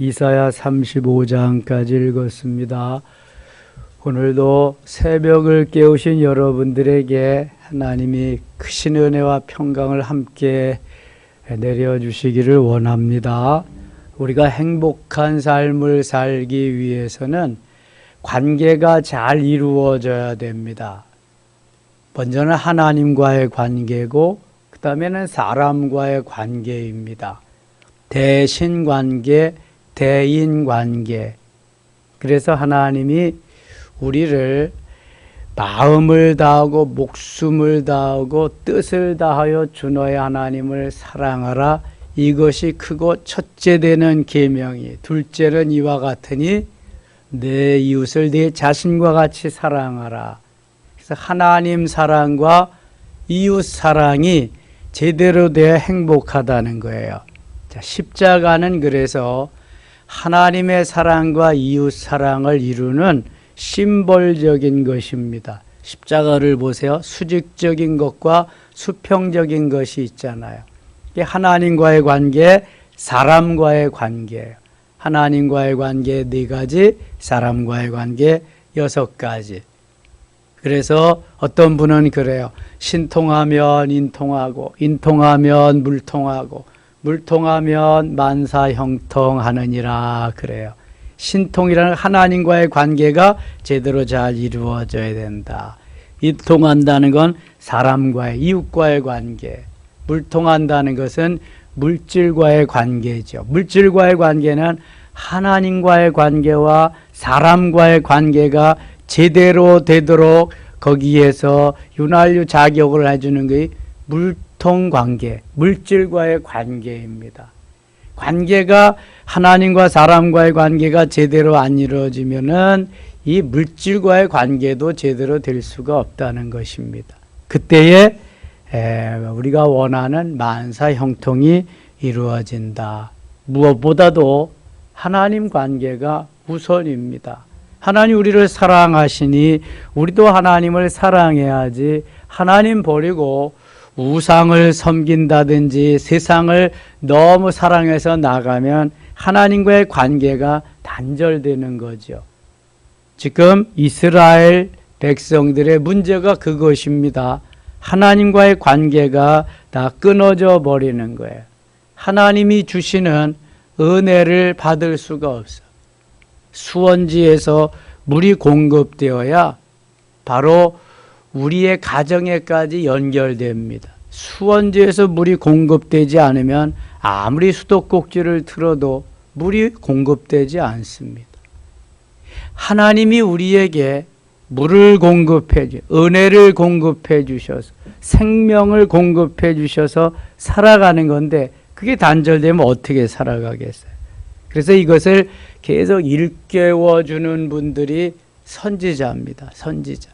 이사야 35장까지 읽었습니다. 오늘도 새벽을 깨우신 여러분들에게 하나님이 크신 은혜와 평강을 함께 내려주시기를 원합니다. 우리가 행복한 삶을 살기 위해서는 관계가 잘 이루어져야 됩니다. 먼저는 하나님과의 관계고 그 다음에는 사람과의 관계입니다. 대신관계, 대인관계. 그래서 하나님이 우리를 마음을 다하고 목숨을 다하고 뜻을 다하여 주 너의 하나님을 사랑하라. 이것이 크고 첫째 되는 계명이, 둘째는 이와 같으니 내 이웃을 내 자신과 같이 사랑하라. 그래서 하나님 사랑과 이웃 사랑이 제대로 되어 행복하다는 거예요. 자, 십자가는 그래서 하나님의 사랑과 이웃 사랑을 이루는 심볼적인 것입니다. 십자가를 보세요. 수직적인 것과 수평적인 것이 있잖아요. 이게 하나님과의 관계, 사람과의 관계예요. 하나님과의 관계 4가지, 사람과의 관계 6가지. 그래서 어떤 분은 그래요. 신통하면 인통하고, 인통하면 물통하고, 물통하면 만사형통하느니라 그래요. 신통이라는 하나님과의 관계가 제대로 잘 이루어져야 된다. 인통한다는 건 사람과의, 이웃과의 관계. 물통한다는 것은 물질과의 관계죠. 물질과의 관계는 하나님과의 관계와 사람과의 관계가 제대로 되도록 거기에서 윤활유 자격을 해주는 게 물통관계, 물질과의 관계입니다. 관계가 하나님과 사람과의 관계가 제대로 안 이루어지면은 이 물질과의 관계도 제대로 될 수가 없다는 것입니다. 그때에 우리가 원하는 만사 형통이 이루어진다. 무엇보다도 하나님 관계가 우선입니다. 하나님 우리를 사랑하시니 우리도 하나님을 사랑해야지. 하나님 버리고 우상을 섬긴다든지 세상을 너무 사랑해서 나가면 하나님과의 관계가 단절되는 거죠. 지금 이스라엘 백성들의 문제가 그것입니다. 하나님과의 관계가 다 끊어져 버리는 거예요. 하나님이 주시는 은혜를 받을 수가 없어. 수원지에서 물이 공급되어야 바로 우리의 가정에까지 연결됩니다. 수원지에서 물이 공급되지 않으면 아무리 수도꼭지를 틀어도 물이 공급되지 않습니다. 하나님이 우리에게 물을 공급해 주, 은혜를 공급해 주셔서 생명을 공급해 주셔서 살아가는 건데 그게 단절되면 어떻게 살아가겠어요? 그래서 이것을 계속 일깨워 주는 분들이 선지자입니다. 선지자.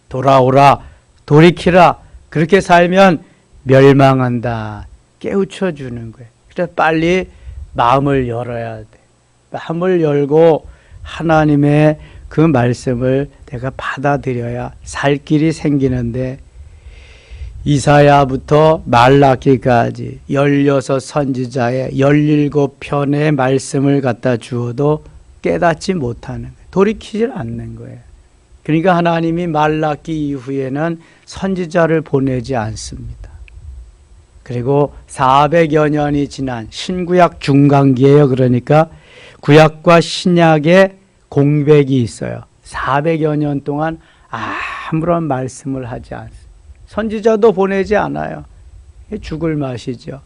돌아오라, 돌이키라. 그렇게 살면 멸망한다. 깨우쳐 주는 거예요. 그래서 빨리 마음을 열어야 돼. 마음을 열고 하나님의 그 말씀을 내가 받아들여야 살 길이 생기는데 이사야부터 말라기까지 16 선지자의 17편의 말씀을 갖다 주어도 깨닫지 못하는 거예요. 돌이키질 않는 거예요. 그러니까 하나님이 말라기 이후에는 선지자를 보내지 않습니다. 그리고 400여 년이 지난 신구약 중간기예요. 그러니까 구약과 신약의 공백이 있어요. 400여 년 동안 아무런 말씀을 하지 않습니다. 선지자도 보내지 않아요. 죽을 맛이죠.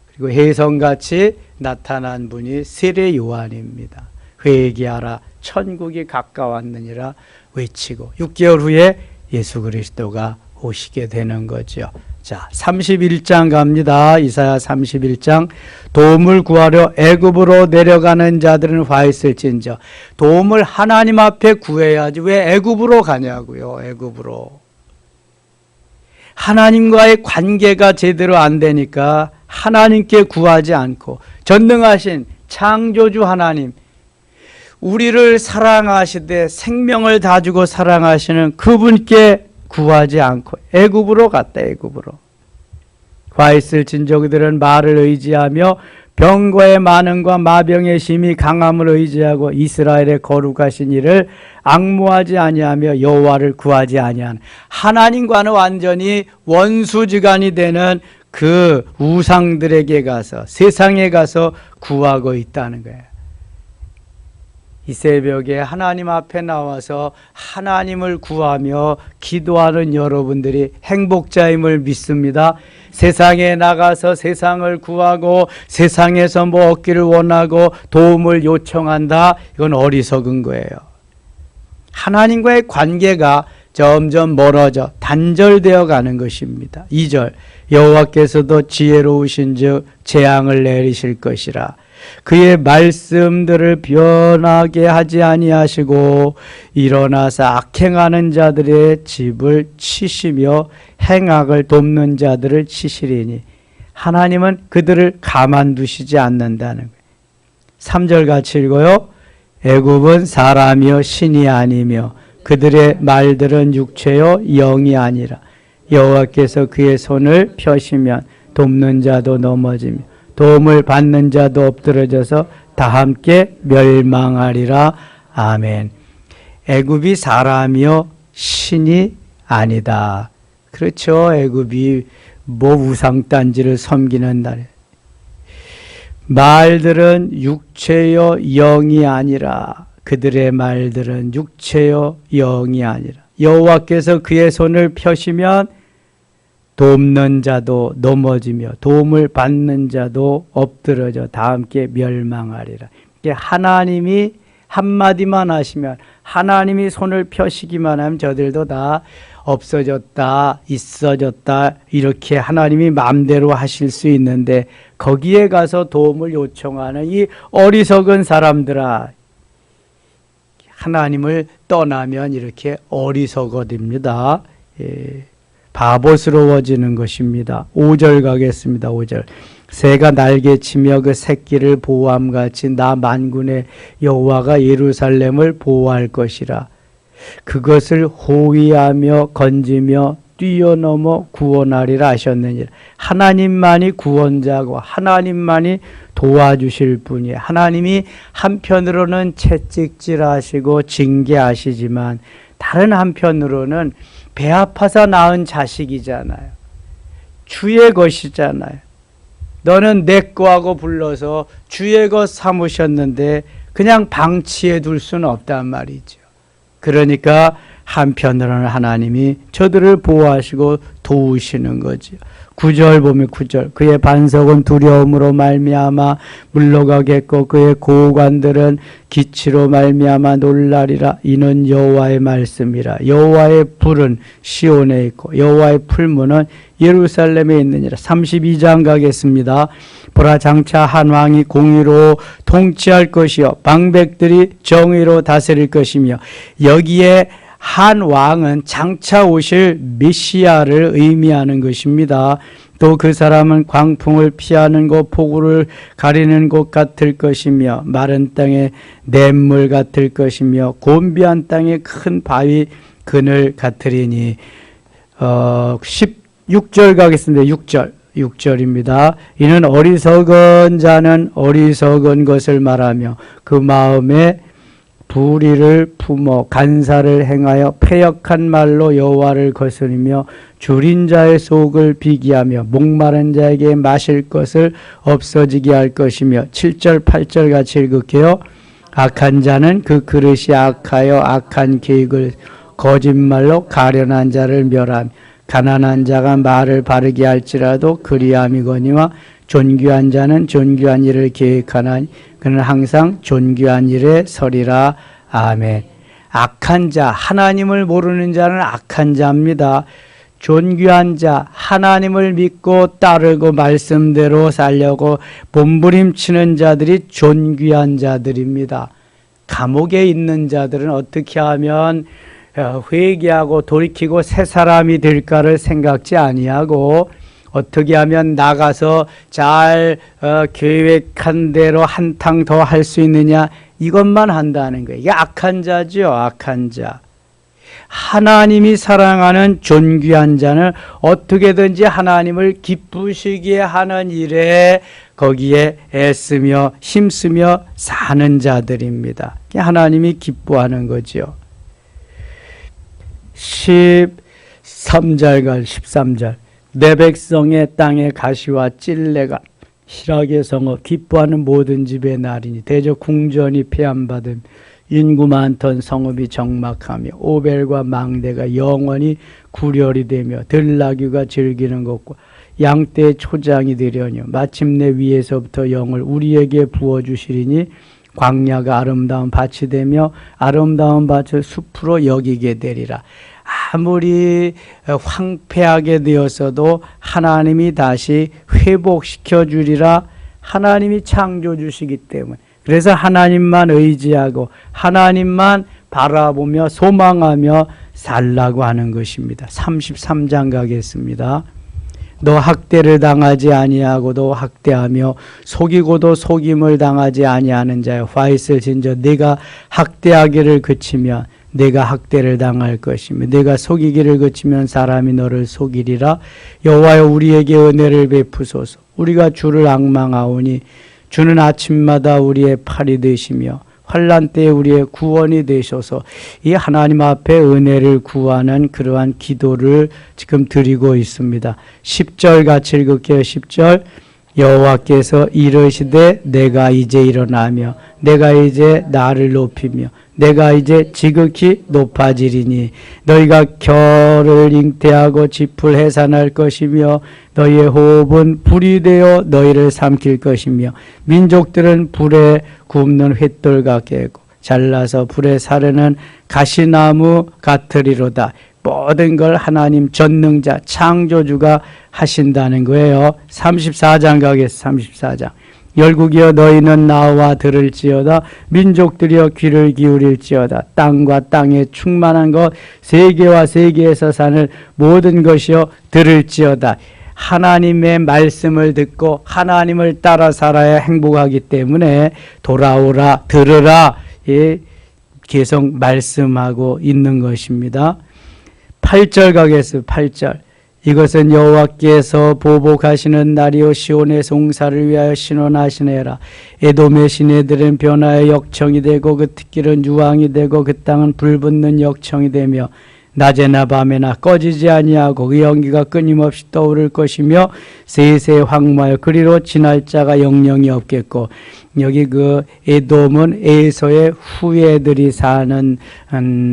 그리고 혜성같이 나타난 분이 세례 요한입니다. 회개하라 천국이 가까웠느니라 외치고 6개월 후에 예수 그리스도가 오시게 되는 거죠. 자, 31장 갑니다. 이사야 31장. 도움을 구하려 애굽으로 내려가는 자들은 화 있을진저. 도움을 하나님 앞에 구해야지 왜 애굽으로 가냐고요. 애굽으로. 하나님과의 관계가 제대로 안 되니까 하나님께 구하지 않고 전능하신 창조주 하나님, 우리를 사랑하시되 생명을 다 주고 사랑하시는 그분께 구하지 않고 애굽으로 갔다. 애굽으로. 과 있을 진저그들은 말을 의지하며 병거의 많음과 마병의 심히 강함을 의지하고 이스라엘의 거룩하신 이를 앙모하지 아니하며 여호와를 구하지 아니하는, 하나님과는 완전히 원수지간이 되는 그 우상들에게 가서, 세상에 가서 구하고 있다는 거예요. 이 새벽에 하나님 앞에 나와서 하나님을 구하며 기도하는 여러분들이 행복자임을 믿습니다. 세상에 나가서 세상을 구하고 세상에서 뭐 얻기를 원하고 도움을 요청한다, 이건 어리석은 거예요. 하나님과의 관계가 점점 멀어져 단절되어 가는 것입니다. 2절, 여호와께서도 지혜로우신 즉 재앙을 내리실 것이라. 그의 말씀들을 변하게 하지 아니하시고 일어나서 악행하는 자들의 집을 치시며 행악을 돕는 자들을 치시리니, 하나님은 그들을 가만두시지 않는다는 거예요. 3절 같이 읽어요. 애굽은 사람이요 신이 아니며 그들의 말들은 육체요 영이 아니라, 여호와께서 그의 손을 펴시면 돕는 자도 넘어지며 도움을 받는 자도 엎드러져서 다 함께 멸망하리라. 아멘. 애굽이 사람이요 신이 아니다. 그렇죠. 애굽이 뭐 우상단지를 섬기는 나라. 말들은 육체요 영이 아니라, 그들의 말들은 육체요 영이 아니라, 여호와께서 그의 손을 펴시면 돕는 자도 넘어지며 도움을 받는 자도 엎드러져 다 함께 멸망하리라. 하나님이 한마디만 하시면, 하나님이 손을 펴시기만 하면 저들도 다 없어졌다, 있어졌다, 이렇게 하나님이 마음대로 하실 수 있는데, 거기에 가서 도움을 요청하는 이 어리석은 사람들아, 하나님을 떠나면 이렇게 어리석어집니다. 예. 바보스러워지는 것입니다. 5절 가겠습니다. 5절. 새가 날개치며 그 새끼를 보호함같이 나 만군의 여호와가 예루살렘을 보호할 것이라. 그것을 호위하며 건지며 뛰어넘어 구원하리라 하셨느니라. 하나님만이 구원자고 하나님만이 도와주실 분이에요. 하나님이 한편으로는 채찍질하시고 징계하시지만 다른 한편으로는 배 아파서 낳은 자식이잖아요. 주의 것이잖아요. 너는 내 거하고 불러서 주의 것 삼으셨는데 그냥 방치해 둘 수는 없단 말이죠. 그러니까 한편으로는 하나님이 저들을 보호하시고 도우시는 거죠. 9절 보면 9절. 그의 반석은 두려움으로 말미암아 물러가겠고 그의 고관들은 기치로 말미암아 놀라리라. 이는 여호와의 말씀이라. 여호와의 불은 시온에 있고 여호와의 풀무는 예루살렘에 있느니라. 32장 가겠습니다. 보라, 장차 한 왕이 공의로 통치할 것이요 방백들이 정의로 다스릴 것이며, 여기에 한 왕은 장차 오실 메시아를 의미하는 것입니다. 또 그 사람은 광풍을 피하는 곳, 폭우를 가리는 곳 같을 것이며, 마른 땅에 냇물 같을 것이며, 곤비한 땅에 큰 바위 그늘 같으리니. 16절 가겠습니다. 6절입니다. 이는 어리석은 자는 어리석은 것을 말하며 그 마음에 불의를 품어 간사를 행하여 패역한 말로 여호와를 거스리며 줄인 자의 속을 비기하며 목마른 자에게 마실 것을 없어지게 할 것이며. 7절 8절 같이 읽을게요. 악한 자는 그 그릇이 악하여 악한 계획을 거짓말로 가련한 자를 멸하며, 가난한 자가 말을 바르게 할지라도 그리함이거니와 존귀한 자는 존귀한 일을 계획하나니 그는 항상 존귀한 일에 서리라. 아멘. 악한 자, 하나님을 모르는 자는 악한 자입니다. 존귀한 자, 하나님을 믿고 따르고 말씀대로 살려고 몸부림치는 자들이 존귀한 자들입니다. 감옥에 있는 자들은 어떻게 하면 회개하고 돌이키고 새 사람이 될까를 생각지 아니하고, 어떻게 하면 나가서 잘 계획한 대로 한탕 더 할 수 있느냐, 이것만 한다는 거예요. 이게 악한 자죠. 악한 자. 하나님이 사랑하는 존귀한 자는 어떻게든지 하나님을 기쁘시게 하는 일에 거기에 애쓰며 힘쓰며 사는 자들입니다. 하나님이 기뻐하는 거죠. 13절과 13절 내 백성의 땅에 가시와 찔레가 실하게 성어 기뻐하는 모든 집의 날이니 대저 궁전이 폐함받음 인구 많던 성읍이 적막하며 오벨과 망대가 영원히 구렬이 되며 들나귀가 즐기는 것과 양떼의 초장이 되려니와 마침내 위에서부터 영을 우리에게 부어주시리니 광야가 아름다운 밭이 되며 아름다운 밭을 숲으로 여기게 되리라. 아무리 황폐하게 되었어도 하나님이 다시 회복시켜 주리라. 하나님이 창조 주시기 때문에. 그래서 하나님만 의지하고 하나님만 바라보며 소망하며 살라고 하는 것입니다. 33장 가겠습니다. 너 학대를 당하지 아니하고도 학대하며 속이고도 속임을 당하지 아니하는 자여 화이슬 진저 네가 학대하기를 그치면 내가 학대를 당할 것이며 내가 속이기를 그치면 사람이 너를 속이리라. 여호와여 우리에게 은혜를 베푸소서. 우리가 주를 앙망하오니 주는 아침마다 우리의 팔이 되시며 환난 때에 우리의 구원이 되셔서 이 하나님 앞에 은혜를 구하는 그러한 기도를 지금 드리고 있습니다. 10절 같이 읽을게요. 10절 여호와께서 이르시되 내가 이제 일어나며 내가 이제 나를 높이며 내가 이제 지극히 높아지리니 너희가 겨를 잉태하고 짚을 해산할 것이며 너희의 호흡은 불이 되어 너희를 삼킬 것이며 민족들은 불에 굽는 횃돌 같겠고 잘라서 불에 사르는 가시나무 같으리로다. 모든 걸 하나님 전능자 창조주가 하신다는 거예요. 34장 가겠습니다. 34장 열국이여 너희는 나와 들을지어다. 민족들이여 귀를 기울일지어다. 땅과 땅에 충만한 것 세계와 세계에서 사는 모든 것이여 들을지어다. 하나님의 말씀을 듣고 하나님을 따라 살아야 행복하기 때문에 돌아오라 들으라 계속 말씀하고 있는 것입니다. 8절 가겠습니다. 8절 이것은 여호와께서 보복하시는 날이요 시온의 송사를 위하여 신원하시네라. 에돔의 시내들은 변화의 역청이 되고 그 특길은 유황이 되고 그 땅은 불붙는 역청이 되며 낮에나 밤에나 꺼지지 아니하고 그 연기가 끊임없이 떠오를 것이며 세세 황무하여 그리로 지날 자가 영영이 없겠고. 여기 그 에돔은 에서의 후예들이 사는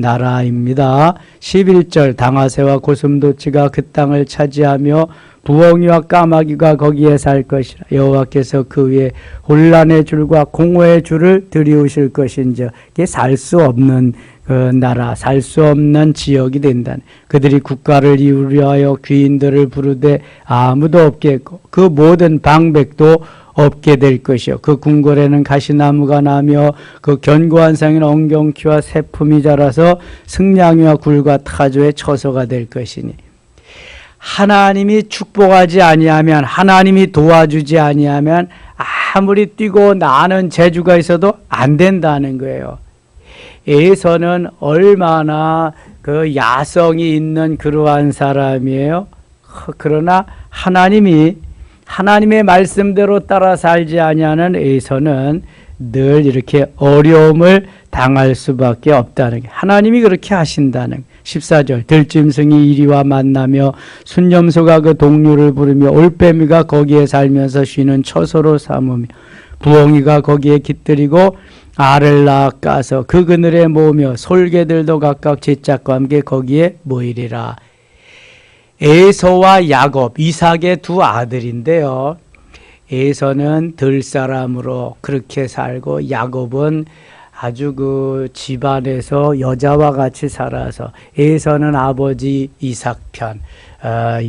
나라입니다. 11절 당아새와 고슴도치가 그 땅을 차지하며 부엉이와 까마귀가 거기에 살 것이라. 여호와께서 그 위에 혼란의 줄과 공허의 줄을 들이우실 것인즉 이게 살 수 없는 그 나라, 살 수 없는 지역이 된다는. 그들이 국가를 이루려 귀인들을 부르되 아무도 없겠고 그 모든 방백도 없게 될 것이요 그 궁궐에는 가시나무가 나며 그 견고한 상에는 엉겅퀴와 새품이 자라서 승냥이와 굴과 타조의 처소가 될 것이니. 하나님이 축복하지 아니하면 하나님이 도와주지 아니하면 아무리 뛰고 나는 재주가 있어도 안 된다는 거예요. 에서는 얼마나 그 야성이 있는 그러한 사람이에요. 그러나 하나님의 말씀대로 따라 살지 아니하는 에서는 늘 이렇게 어려움을 당할 수밖에 없다는 게 하나님이 그렇게 하신다는 14절 들짐승이 이리와 만나며 순념소가 그 동료를 부르며 올빼미가 거기에 살면서 쉬는 처소로 삼으며 부엉이가 거기에 깃들이고 알을 낳아 까서 그 그늘에 모으며 솔개들도 각각 제 짝과 함께 거기에 모이리라. 에서와 야곱, 이삭의 두 아들인데요. 에서는 들사람으로 그렇게 살고 야곱은 아주 그 집안에서 여자와 같이 살아서 에서는 아버지 이삭 편,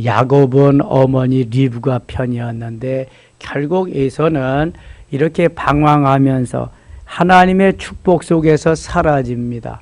야곱은 어머니 리브가 편이었는데 결국 에서는 이렇게 방황하면서 하나님의 축복 속에서 사라집니다.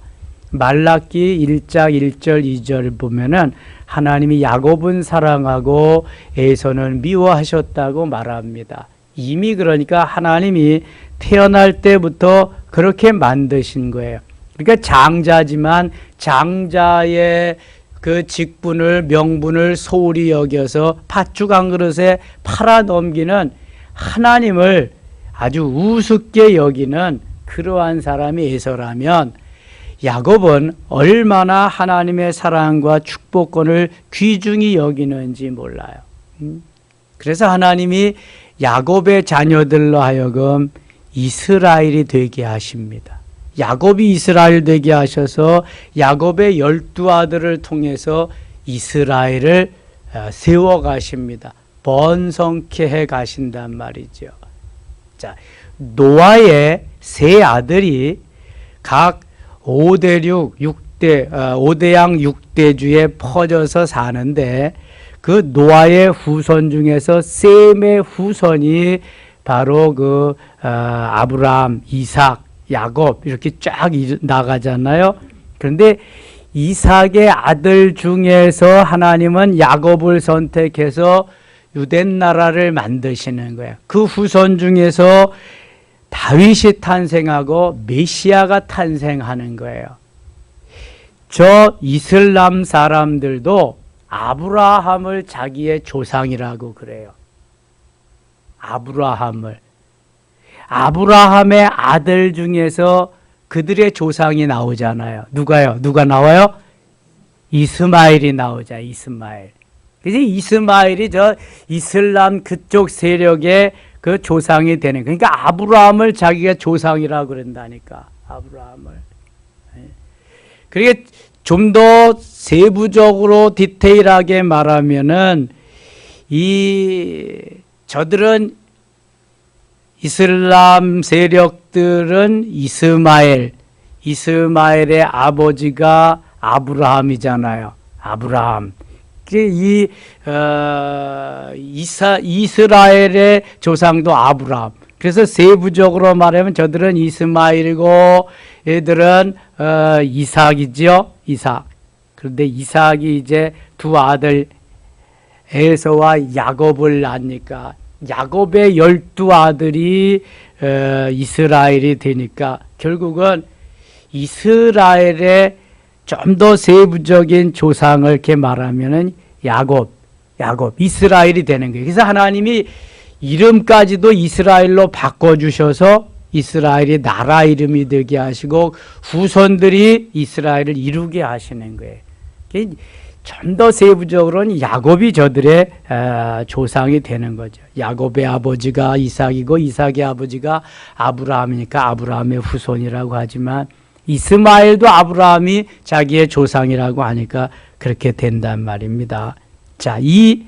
말라기 1장 1절 2절 보면은 하나님이 야곱은 사랑하고 에서는 미워하셨다고 말합니다. 이미 그러니까 하나님이 태어날 때부터 그렇게 만드신 거예요. 그러니까 장자지만 장자의 그 직분을 명분을 소홀히 여겨서 팥죽 한 그릇에 팔아 넘기는 하나님을 아주 우습게 여기는 그러한 사람이 에서라면 야곱은 얼마나 하나님의 사랑과 축복권을 귀중히 여기는지 몰라요. 그래서 하나님이 야곱의 자녀들로 하여금 이스라엘이 되게 하십니다. 야곱이 이스라엘 되게 하셔서 야곱의 12아들을 통해서 이스라엘을 세워 가십니다. 번성케 해 가신단 말이죠. 자, 노아의 세 아들이 각 5대6, 5대양 6대주에 퍼져서 사는데 그 노아의 후손 중에서 셈의 후손이 바로 그 아브라함, 이삭, 야곱 이렇게 쫙 나가잖아요. 그런데 이삭의 아들 중에서 하나님은 야곱을 선택해서 유대 나라를 만드시는 거예요. 그 후손 중에서 다윗이 탄생하고 메시아가 탄생하는 거예요. 저 이슬람 사람들도 아브라함을 자기의 조상이라고 그래요. 아브라함의 아들 중에서 그들의 조상이 나오잖아요. 누가요? 누가 나와요? 이스마엘이 나오자. 이스마엘. 그래서 이스마엘이 저 이슬람 그쪽 세력의 그 조상이 되는 거예요. 그러니까 아브라함을 자기가 조상이라고 그런다니까. 아브라함을. 그러니까 좀 더 세부적으로 디테일하게 말하면은 저들은 이슬람 세력들은 이스마엘의 아버지가 아브라함이잖아요. 아브라함. 이스라엘의 조상도 아브라함. 그래서 세부적으로 말하면 저들은 이스마엘이고 얘들은 이삭이죠. 이삭. 그런데 이삭이 이제 두 아들 에서와 야곱을 낳으니까 야곱의 12아들이 이스라엘이 되니까 결국은 이스라엘의 좀 더 세부적인 조상을 이렇게 말하면은 야곱, 이스라엘이 되는 거예요. 그래서 하나님이 이름까지도 이스라엘로 바꿔주셔서 이스라엘이 나라 이름이 되게 하시고 후손들이 이스라엘을 이루게 하시는 거예요. 좀 더 세부적으로는 야곱이 저들의 조상이 되는 거죠. 야곱의 아버지가 이삭이고 이삭의 아버지가 아브라함이니까 아브라함의 후손이라고 하지만 이스마엘도 아브라함이 자기의 조상이라고 하니까 그렇게 된단 말입니다. 자, 이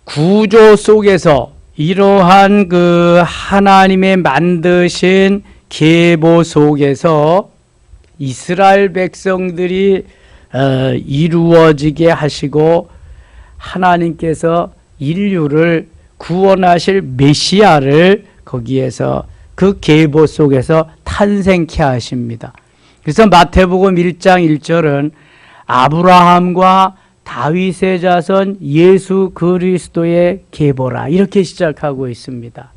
구조 속에서 이러한 그 하나님의 만드신 계보 속에서 이스라엘 백성들이 이루어지게 하시고 하나님께서 인류를 구원하실 메시아를 거기에서 그 계보 속에서 탄생케 하십니다. 그래서 마태복음 1장 1절은 아브라함과 다윗의 자손 예수 그리스도의 계보라 이렇게 시작하고 있습니다.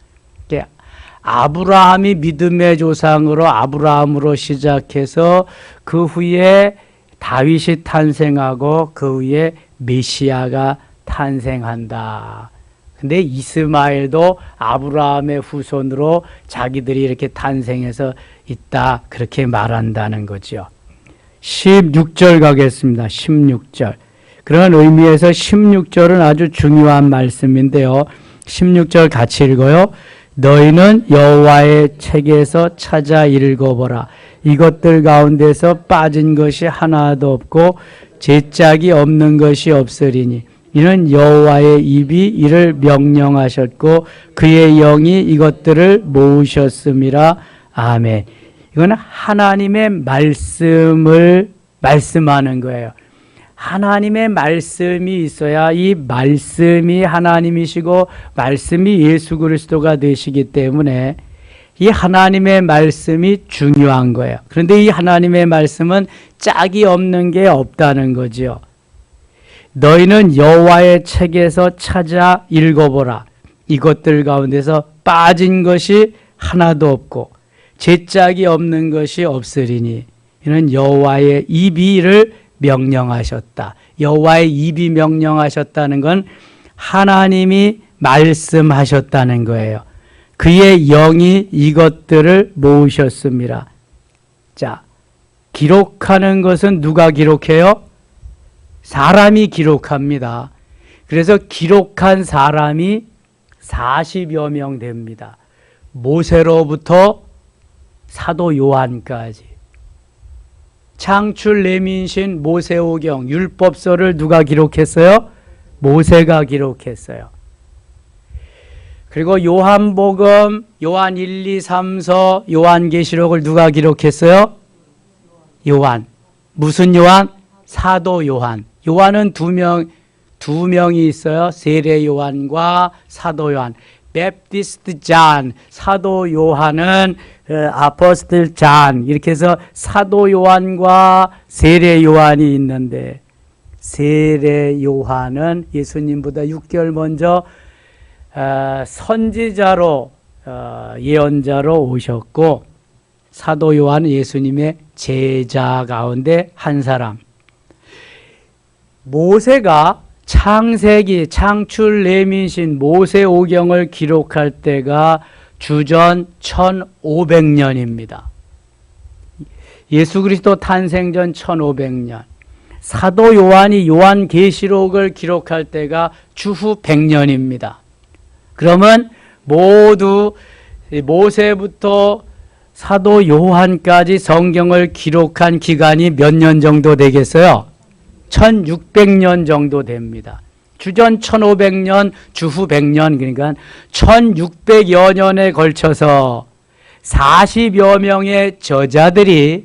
아브라함이 믿음의 조상으로 아브라함으로 시작해서 그 후에 다윗이 탄생하고 그 후에 메시아가 탄생한다. 근데 이스마엘도 아브라함의 후손으로 자기들이 이렇게 탄생해서 있다. 그렇게 말한다는 거죠. 16절 가겠습니다. 16절. 그런 의미에서 16절은 아주 중요한 말씀인데요. 16절 같이 읽어요. 너희는 여호와의 책에서 찾아 읽어보라. 이것들 가운데서 빠진 것이 하나도 없고 제짝이 없는 것이 없으리니 이는 여호와의 입이 이를 명령하셨고 그의 영이 이것들을 모으셨음이라. 아멘. 이건 하나님의 말씀을 말씀하는 거예요. 하나님의 말씀이 있어야 이 말씀이 하나님이시고 말씀이 예수 그리스도가 되시기 때문에 이 하나님의 말씀이 중요한 거예요. 그런데 이 하나님의 말씀은 짝이 없는 게 없다는 거죠. 너희는 여호와의 책에서 찾아 읽어보라. 이것들 가운데서 빠진 것이 하나도 없고 제짝이 없는 것이 없으리니 이는 여호와의 입이 이를 명령하셨다. 여호와의 입이 명령하셨다는 건 하나님이 말씀하셨다는 거예요. 그의 영이 이것들을 모으셨습니다. 자, 기록하는 것은 누가 기록해요? 사람이 기록합니다. 그래서 기록한 사람이 40여 명 됩니다. 모세로부터 사도 요한까지. 창출 레민신 모세오경 율법서를 누가 기록했어요? 모세가 기록했어요. 그리고 요한복음, 요한 1, 2, 3서, 요한계시록을 누가 기록했어요? 요한. 무슨 요한? 사도 요한. 요한은 두 명이 있어요. 세례 요한과 사도 요한. 베프티스트 잔, 사도 요한은 아포스틀 잔, 이렇게 해서 사도 요한과 세례 요한이 있는데, 세례 요한은 예수님보다 6개월 먼저 선지자로 예언자로 오셨고, 사도 요한은 예수님의 제자 가운데 한 사람. 모세가 창세기, 창출, 레민신, 모세오경을 기록할 때가 주전 1500년입니다. 예수 그리스도 탄생 전 1500년. 사도 요한이 요한계시록을 기록할 때가 주후 100년입니다. 그러면 모두 모세부터 사도 요한까지 성경을 기록한 기간이 몇 년 정도 되겠어요? 1600년 정도 됩니다. 주전 1500년, 주후 100년, 그러니까 1600여 년에 걸쳐서 40여 명의 저자들이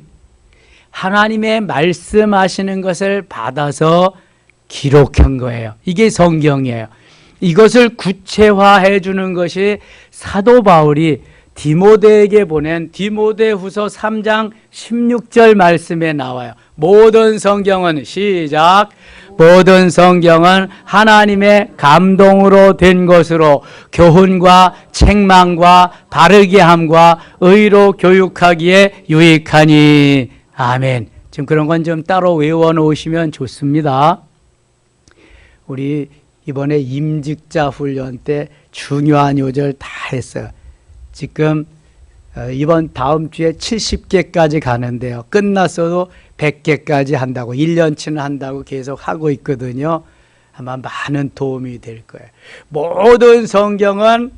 하나님의 말씀하시는 것을 받아서 기록한 거예요. 이게 성경이에요. 이것을 구체화해 주는 것이 사도 바울이 디모데에게 보낸 디모데후서 3장 16절 말씀에 나와요. 모든 성경은 시작. 모든 성경은 하나님의 감동으로 된 것으로 교훈과 책망과 바르게 함과 의로 교육하기에 유익하니. 아멘. 지금 그런 건 좀 따로 외워 놓으시면 좋습니다. 우리 이번에 임직자 훈련 때 중요한 요절 다 했어요. 지금 이번 다음 주에 70개까지 가는데요. 끝났어도 100개까지 한다고, 1년치는 한다고 계속 하고 있거든요. 아마 많은 도움이 될 거예요. 모든 성경은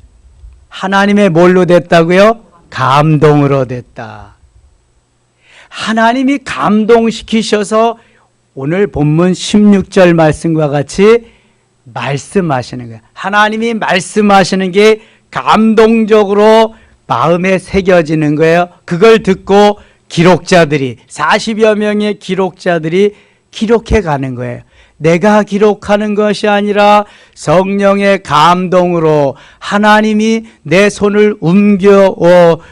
하나님의 뭘로 됐다고요? 감동으로 됐다. 하나님이 감동시키셔서 오늘 본문 16절 말씀과 같이 말씀하시는 거예요. 하나님이 말씀하시는 게 감동적으로 마음에 새겨지는 거예요. 그걸 듣고 기록자들이 40여 명의 기록자들이 기록해 가는 거예요. 내가 기록하는 것이 아니라 성령의 감동으로 하나님이 내 손을 움직여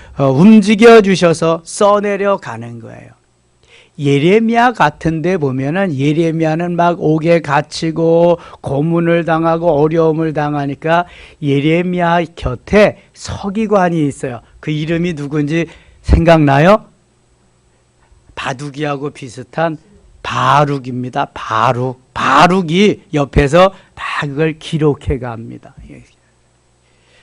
주셔서 써내려 가는 거예요. 예레미야 같은 데 보면은 예레미야는 막 옥에 갇히고 고문을 당하고 어려움을 당하니까 예레미야 곁에 서기관이 있어요. 그 이름이 누군지 생각나요? 바둑이하고 비슷한 바룩입니다. 바룩이 옆에서 다 그걸 기록해 갑니다.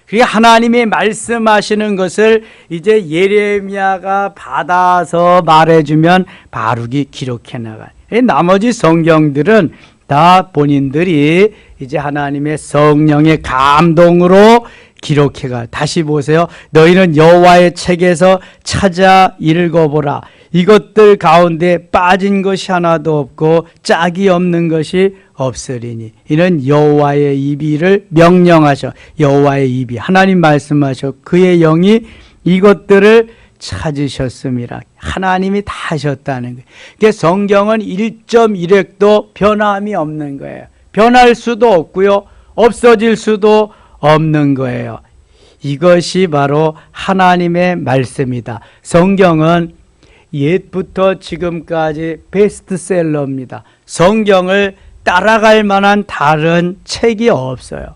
그게 하나님이 말씀하시는 것을 이제 예레미야가 받아서 말해주면 바룩이 기록해 나가요. 나머지 성경들은 다 본인들이 이제 하나님의 성령의 감동으로 기록해 가요. 다시 보세요. 너희는 여호와의 책에서 찾아 읽어보라. 이것들 가운데 빠진 것이 하나도 없고 짝이 없는 것이 없으리니 이는 여호와의 입이를 명령하셔. 여호와의 입이 하나님 말씀하셔. 그의 영이 이것들을 찾으셨습니다. 하나님이 다 하셨다는 거예요. 그러니까 성경은 1.1획도 변함이 없는 거예요. 변할 수도 없고요. 없어질 수도 없는 거예요. 이것이 바로 하나님의 말씀이다. 성경은 옛부터 지금까지 베스트셀러입니다. 성경을 따라갈 만한 다른 책이 없어요.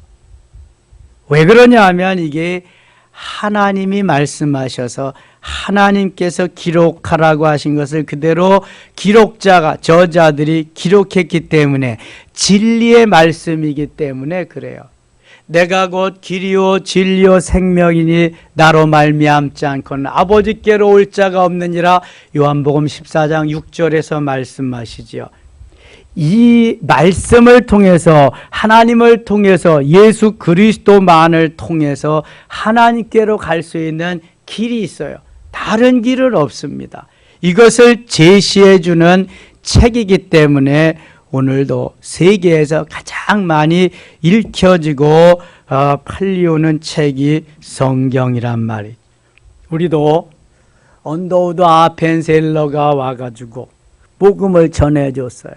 왜 그러냐 하면 이게 하나님이 말씀하셔서 하나님께서 기록하라고 하신 것을 그대로 기록자가, 저자들이 기록했기 때문에 진리의 말씀이기 때문에 그래요. 내가 곧 길이요 진리요 생명이니 나로 말미암지 않고는 아버지께로 올 자가 없느니라. 요한복음 14장 6절에서 말씀하시지요. 이 말씀을 통해서, 하나님을 통해서, 예수 그리스도만을 통해서 하나님께로 갈 수 있는 길이 있어요. 다른 길은 없습니다. 이것을 제시해 주는 책이기 때문에 오늘도 세계에서 가장 많이 읽혀지고 팔리우는 책이 성경이란 말이죠. 우리도 언더우드 아펜셀러가 와가지고 복음을 전해줬어요.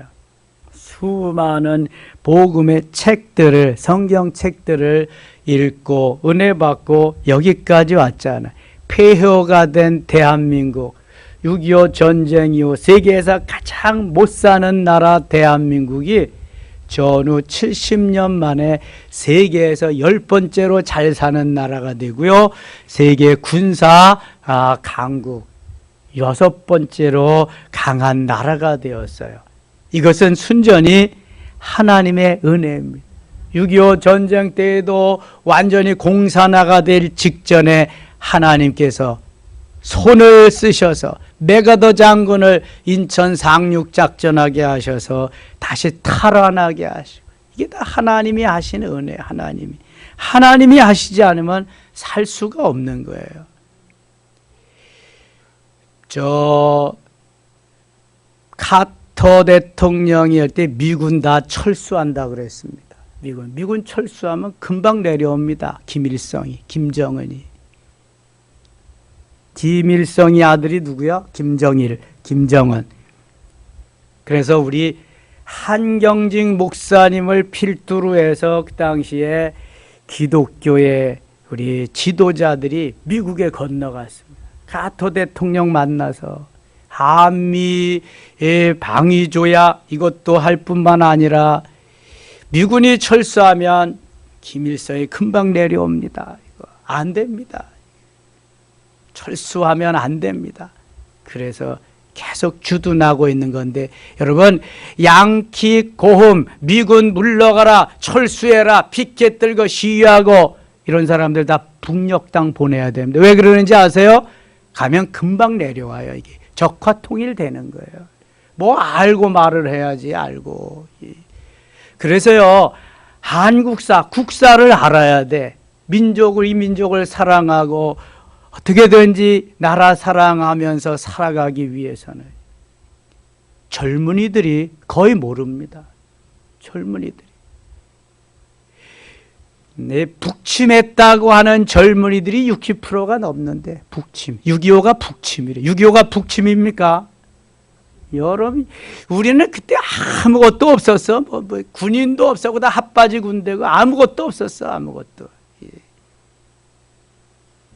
수많은 복음의 책들을, 성경책들을 읽고 은혜 받고 여기까지 왔잖아요. 폐허가 된 대한민국, 6.25 전쟁 이후 세계에서 가장 못 사는 나라 대한민국이 전후 70년 만에 세계에서 10번째로 잘 사는 나라가 되고요. 세계 군사 강국 6번째로 강한 나라가 되었어요. 이것은 순전히 하나님의 은혜입니다. 6.25 전쟁 때에도 완전히 공산화가 될 직전에 하나님께서 손을 쓰셔서 메가더 장군을 인천 상륙작전하게 하셔서 다시 탈환하게 하시고, 이게 다 하나님이 하신 은혜. 하나님이 하시지 않으면 살 수가 없는 거예요. 카터 대통령이 할 때 미군 다 철수한다 그랬습니다. 미군 철수하면 금방 내려옵니다. 김일성이, 김정은이. 김일성이 아들이 누구야? 김정일, 김정은. 그래서 우리 한경직 목사님을 필두로 해서 그 당시에 기독교의 우리 지도자들이 미국에 건너갔습니다. 카터 대통령 만나서 한미의 방위조약 이것도 할 뿐만 아니라 미군이 철수하면 김일성이 금방 내려옵니다. 이거 안 됩니다. 철수하면 안 됩니다. 그래서 계속 주둔하고 있는 건데, 여러분, 양키 고홈, 미군 물러가라, 철수해라, 피켓 들고 시위하고 이런 사람들 다 북녘 땅 보내야 됩니다. 왜 그러는지 아세요? 가면 금방 내려와요. 이게 적화 통일되는 거예요. 뭐 알고 말을 해야지, 알고. 그래서요, 국사를 알아야 돼. 이 민족을 사랑하고 어떻게든지 나라 사랑하면서 살아가기 위해서는 젊은이들이 거의 모릅니다. 젊은이들이. 북침했다고 하는 젊은이들이 60%가 넘는데, 북침. 6.25가 북침이래. 6.25가 북침입니까? 여러분, 우리는 그때 아무것도 없었어. 뭐 군인도 없었고, 다 핫바지 군대고 아무것도 없었어. 아무것도.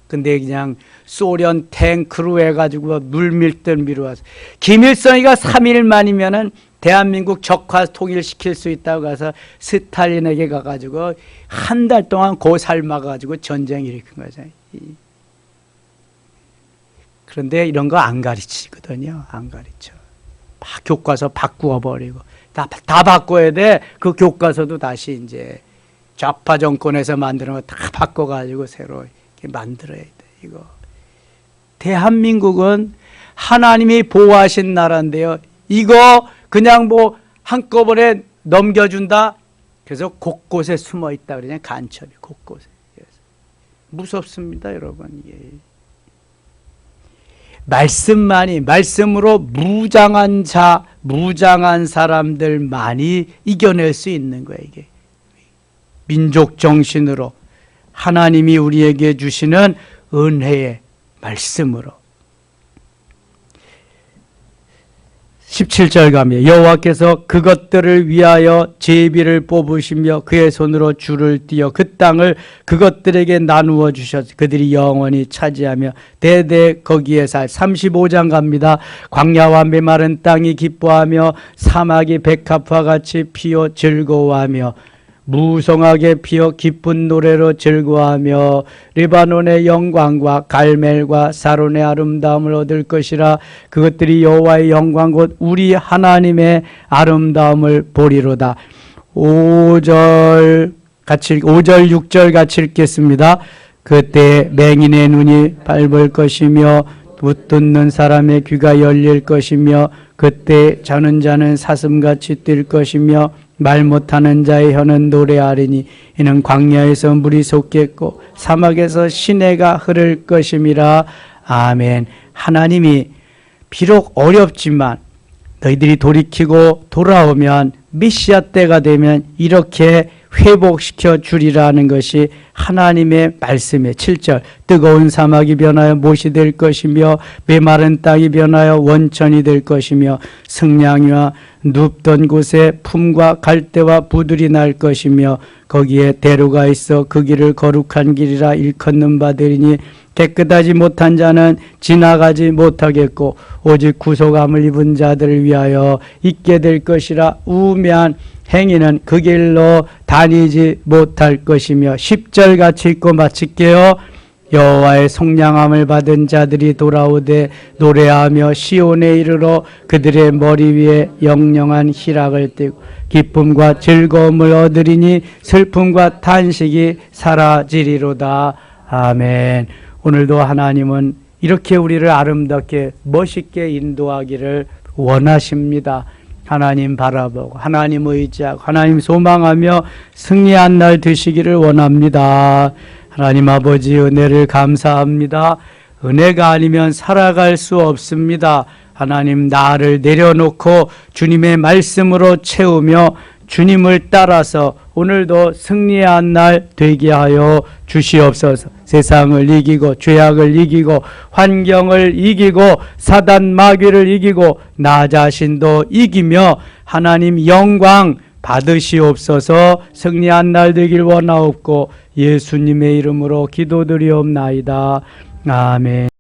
근데 그냥 소련 탱크로 해가지고 물밀듯 미루어서, 김일성이가 3일 만이면은 대한민국 적화 통일시킬 수 있다고 가서 스탈린에게 가가지고 한 달 동안 고 삶아가지고 전쟁 일으킨 거죠. 그런데 이런 거 안 가르치거든요. 안 가르쳐. 막 교과서 바꾸어 버리고 다 바꿔야 돼. 그 교과서도 다시 이제 좌파 정권에서 만드는 거 다 바꿔가지고 새로 만들어야 돼. 이거 대한민국은 하나님이 보호하신 나라인데요. 이거 그냥 뭐 한꺼번에 넘겨준다. 그래서 곳곳에 숨어 있다 그러냐. 간첩이 곳곳에. 무섭습니다, 여러분. 예. 말씀으로 무장한 사람들만이 이겨낼 수 있는 거예요. 이게 민족 정신으로 하나님이 우리에게 주시는 은혜의 말씀으로. 17절 가면 여호와께서 그것들을 위하여 제비를 뽑으시며 그의 손으로 줄을 띄어 그 땅을 그것들에게 나누어 주셨으니 그들이 영원히 차지하며 대대 거기에 살. 35장 갑니다. 광야와 메마른 땅이 기뻐하며 사막이 백합화 같이 피어 즐거워하며 무성하게 피어 기쁜 노래로 즐거워하며 리바논의 영광과 갈멜과 사론의 아름다움을 얻을 것이라. 그것들이 여호와의 영광 곧 우리 하나님의 아름다움을 보리로다. 5절 같이 5절 6절 같이 읽겠습니다. 그때 맹인의 눈이 밝을 것이며 못 듣는 사람의 귀가 열릴 것이며 그때 자는 자는 사슴같이 뛸 것이며 말 못하는 자의 혀는 노래하리니 이는 광야에서 물이 솟겠고 사막에서 시내가 흐를 것임이라. 아멘. 하나님이 비록 어렵지만 너희들이 돌이키고 돌아오면 메시아 때가 되면 이렇게 회복시켜 주리라는 것이 하나님의 말씀의 7절. 뜨거운 사막이 변하여 못이 될 것이며 메마른 땅이 변하여 원천이 될 것이며 승냥이와 눕던 곳에 품과 갈대와 부들이 날 것이며 거기에 대로가 있어 그 길을 거룩한 길이라 일컫는 바되리니 깨끗하지 못한 자는 지나가지 못하겠고 오직 구속함을 입은 자들을 위하여 있게 될 것이라. 우매한 행위는 그 길로 다니지 못할 것이며 10절 같이 읽고 마칠게요. 여호와의 속량함을 받은 자들이 돌아오되 노래하며 시온에 이르러 그들의 머리 위에 영영한 희락을 띠고 기쁨과 즐거움을 얻으리니 슬픔과 탄식이 사라지리로다. 아멘. 오늘도 하나님은 이렇게 우리를 아름답게 멋있게 인도하기를 원하십니다. 하나님 바라보고 하나님 의지하고 하나님 소망하며 승리한 날 되시기를 원합니다. 하나님 아버지 은혜를 감사합니다. 은혜가 아니면 살아갈 수 없습니다. 하나님 나를 내려놓고 주님의 말씀으로 채우며 주님을 따라서 오늘도 승리한 날 되게 하여 주시옵소서. 세상을 이기고 죄악을 이기고 환경을 이기고 사단 마귀를 이기고 나 자신도 이기며 하나님 영광 받으시옵소서. 승리한 날 되길 원하옵고 예수님의 이름으로 기도드리옵나이다. 아멘.